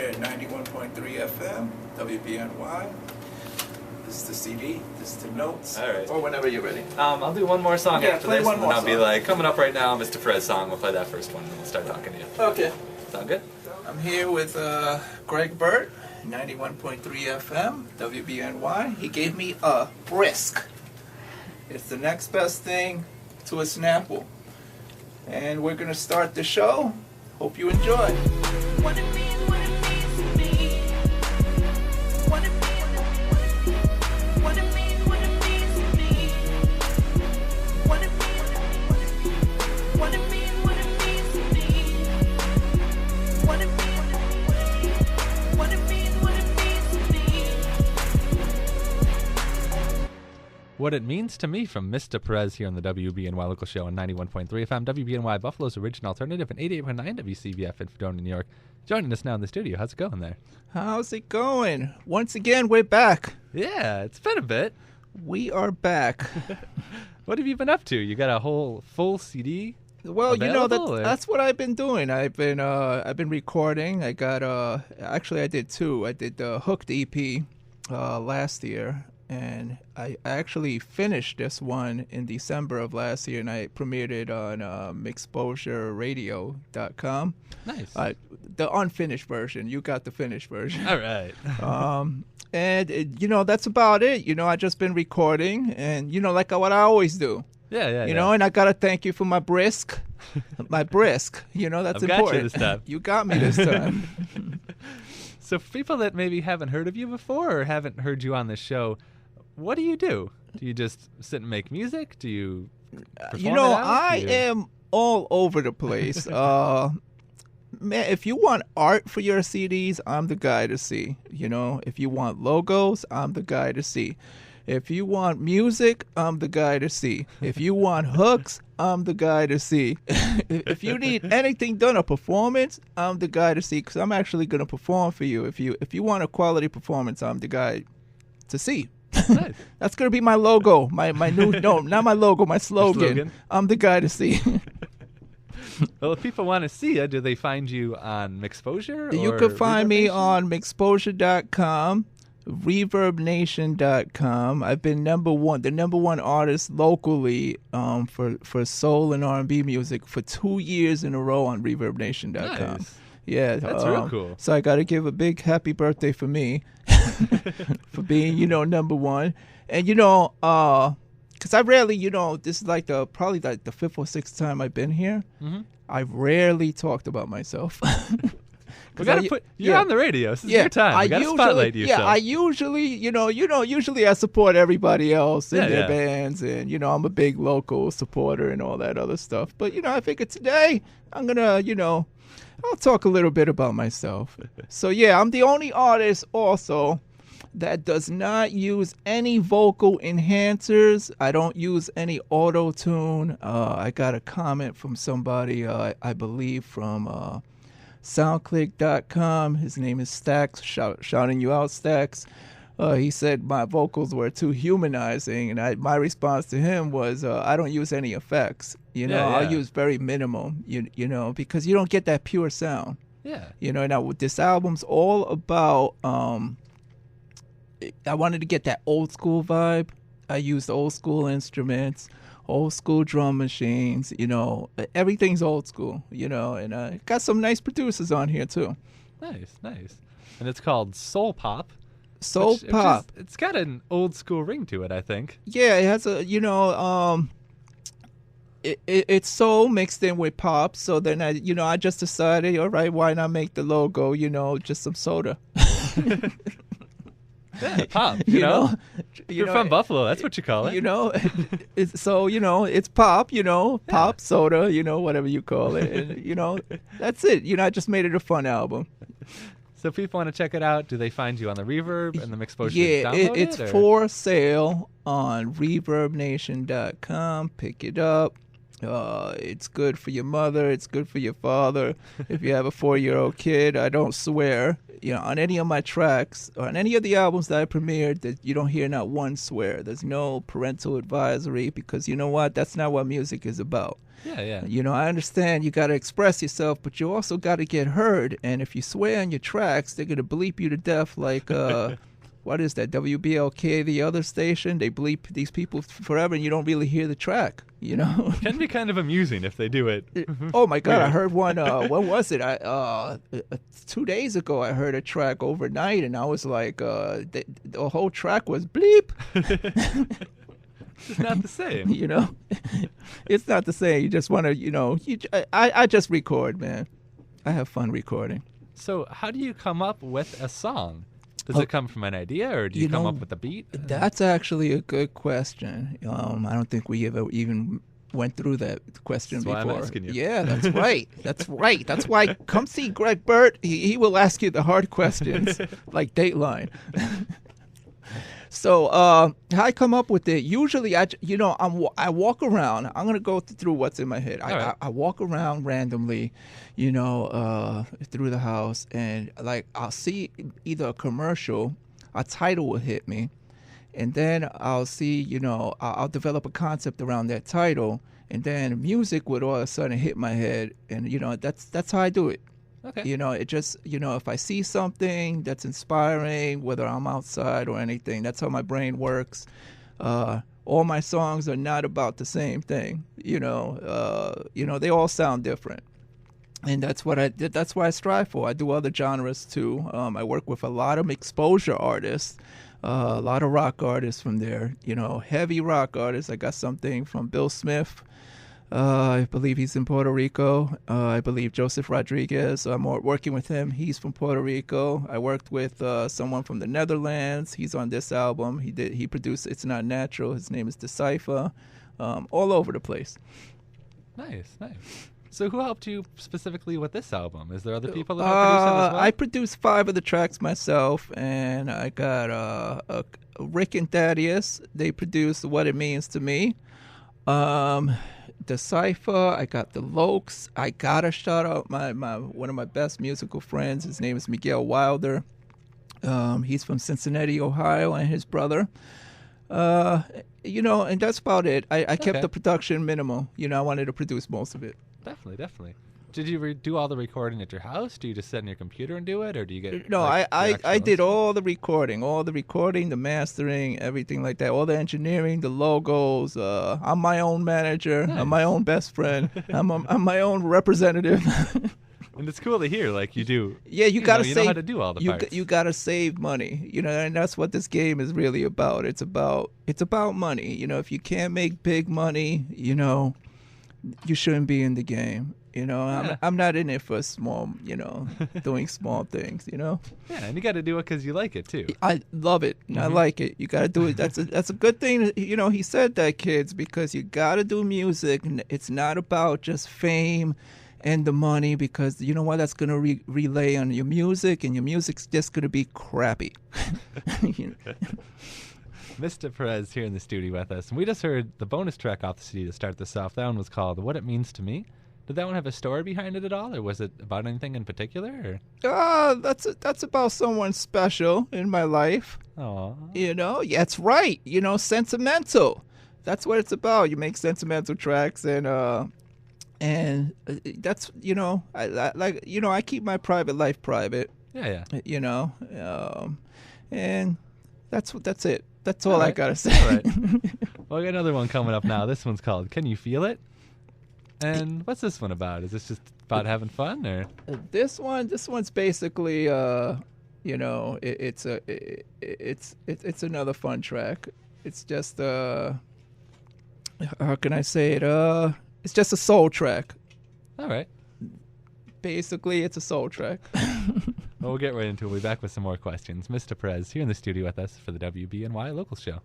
here at 91.3 FM WBNY. This is the CD, this is the notes. All right. Or whenever you're ready. I'll do one more song after play this, one and then more I'll be song. like, coming up right now, Mista Perez song. We'll play that first one, and we'll start talking to you. Okay. Sound good? I'm here with Greg Burt, 91.3 FM WBNY. He gave me a brisk. It's the next best thing to a Snapple. And we're going to start the show. Hope you enjoy. What it means to me. What it means to me. What it means to me. What it means to me. What it means to me. What it means What It Means to Me from Mista Perez here on the WBNY local show on 91.3 FM, WBNY Buffalo's original alternative, and 88.9 WCBF in Fredonia, New York. Joining us now in the studio. How's it going there? How's it going? Once again, we're back. Yeah, it's been a bit. We are back. What have you been up to? You got a whole full CD? Well, available, or? that's what I've been doing. I've been recording. I got actually I did two. I did the Hooked EP last year. And I actually finished this one in December of last year, and I premiered it on mixposureradio.com. Nice. The unfinished version. You got the finished version. All right. And that's about it. I just been recording, and like what I always do. Yeah. And I gotta thank you for my brisk. My brisk. That's I've got important. you this time. You got me this time. So for people that maybe haven't heard of you before or haven't heard you on this show, what do you do? Do you just sit and make music? Do you perform it out? I am all over the place. Man, if you want art for your CDs, I'm the guy to see. If you want logos, I'm the guy to see. If you want music, I'm the guy to see. If you want hooks, I'm the guy to see. If you need anything done, a performance, I'm the guy to see, because I'm actually going to perform for you. If you want a quality performance, I'm the guy to see. Nice. That's going to be my logo, my new, no, not my logo, my slogan. I'm the guy to see. Well, if people want to see you, do they find you on Mixposure? You or can find me ReverbNation? on Mixposure.com, ReverbNation.com. I've been the number one artist locally for soul and R&B music for 2 years in a row on ReverbNation.com. Nice. Yeah, That's real cool. So I got to give a big happy birthday for me for being, number one. And, because I rarely, this is probably the fifth or sixth time I've been here. Mm-hmm. I've rarely talked about myself. We gotta you're on the radio. This is your time. We gotta spotlight yourself. Yeah, I usually, usually I support everybody else in their Yeah. bands, and I'm a big local supporter and all that other stuff. But I figured today I'm gonna, I'll talk a little bit about myself. So yeah, I'm the only artist also that does not use any vocal enhancers. I don't use any auto-tune. I got a comment from somebody, I believe from SoundClick.com. His name is Stacks, shouting you out, Stacks. He said my vocals were too humanizing, and my response to him was, I don't use any effects. I'll use very minimal, because you don't get that pure sound. Yeah. Now this album's all about, I wanted to get that old school vibe. I used old school instruments, old school drum machines, everything's old school, and I got some nice producers on here too. Nice. And it's called Soul Pop. Soul Pop. It's got an old school ring to it, I think. Yeah, it has a, it's soul mixed in with pop. So then I just decided, all right, why not make the logo, just some soda. Yeah, pop. You're from Buffalo. That's what you call it. It's pop. Pop soda. Whatever you call it. And that's it. I just made it a fun album. So if people want to check it out, do they find you on the Reverb and the Mixposure? Yeah, it's or? for sale on ReverbNation.com. Pick it up. It's good for your mother. It's good for your father. If you have a 4-year-old kid, I don't swear. On any of my tracks or on any of the albums that I premiered, that you don't hear not one swear. There's no parental advisory because you know what? That's not what music is about. Yeah. I understand you got to express yourself, but you also got to get heard. And if you swear on your tracks, they're going to bleep you to death like... what is that, WBLK, the other station? They bleep these people forever, and you don't really hear the track, It can be kind of amusing if they do it. Oh, my God, I heard one, when was it? 2 days ago, I heard a track overnight, and I was like, the whole track was bleep. It's not the same. It's not the same. You just want to, I just record, man. I have fun recording. So how do you come up with a song? Does it come from an idea, or do you come up with a beat? That's actually a good question. I don't think we ever even went through that question That's before. why I'm asking you. Yeah, that's right. That's right. That's why come see Greg Burt. He will ask you the hard questions, like Dateline. So how I come up with it? Usually, I walk around. I'm gonna go through what's in my head. I walk around randomly, through the house, and like I'll see either a commercial, a title will hit me, and then I'll see, I'll develop a concept around that title, and then music would all of a sudden hit my head, and that's how I do it. Okay. It just, if I see something that's inspiring, whether I'm outside or anything, that's how my brain works. All my songs are not about the same thing. They all sound different. And that's what that's what I strive for. I do other genres too. I work with a lot of exposure artists, a lot of rock artists from there, heavy rock artists. I got something from Bill Smith. I believe he's in Puerto Rico. I believe Joseph Rodriguez. I'm working with him. He's from Puerto Rico. I worked with someone from the Netherlands. He's on this album. He produced It's Not Natural. His name is Decipher. All over the place. Nice. So who helped you specifically with this album? Is there other people that helped produce it as well? I produced 5 of the tracks myself, and I got Rick and Thaddeus. They produced What It Means to Me. Decipher, I got the Lokes. I gotta shout out my one of my best musical friends. His name is Miguel Wilder. He's from Cincinnati, Ohio, and his brother. And that's about it. I kept the production minimal. I wanted to produce most of it. Definitely. Did you do all the recording at your house? Do you just sit on your computer and do it, or do you get? No, I did all the recording, the mastering, everything like that, all the engineering, the logos. I'm my own manager. Nice. I'm my own best friend. I'm my own representative. And it's cool to hear, like you do. Yeah, you gotta save. You know how to do all the parts. You gotta save money, and that's what this game is really about. It's about money. If you can't make big money, you shouldn't be in the game. I'm not in it for small, doing small things, Yeah, and you got to do it because you like it too. I love it, and I like it. You got to do it. That's a good thing. He said that, kids, because you got to do music. And it's not about just fame and the money, because you know what? That's going to relay on your music, and your music's just going to be crappy. Mista Perez here in the studio with us, and we just heard the bonus track off the CD to start this off. That one was called What It Means to Me. Did that one have a story behind it at all, or was it about anything in particular? That's about someone special in my life. Aww. Yeah, that's right. Sentimental. That's what it's about. You make sentimental tracks, and that's I keep my private life private. Yeah. And that's it. That's all All I right. gotta say. All right. Well, I got another one coming up now. This one's called Can You Feel It? And what's this one about? Is this just about having fun, or? This one's basically it's another fun track. It's just how can I say it? It's just a soul track. All right. Basically, it's a soul track. Well, we'll get right into it. We'll be back with some more questions. Mista Perez here in the studio with us for the WBNY Local Show.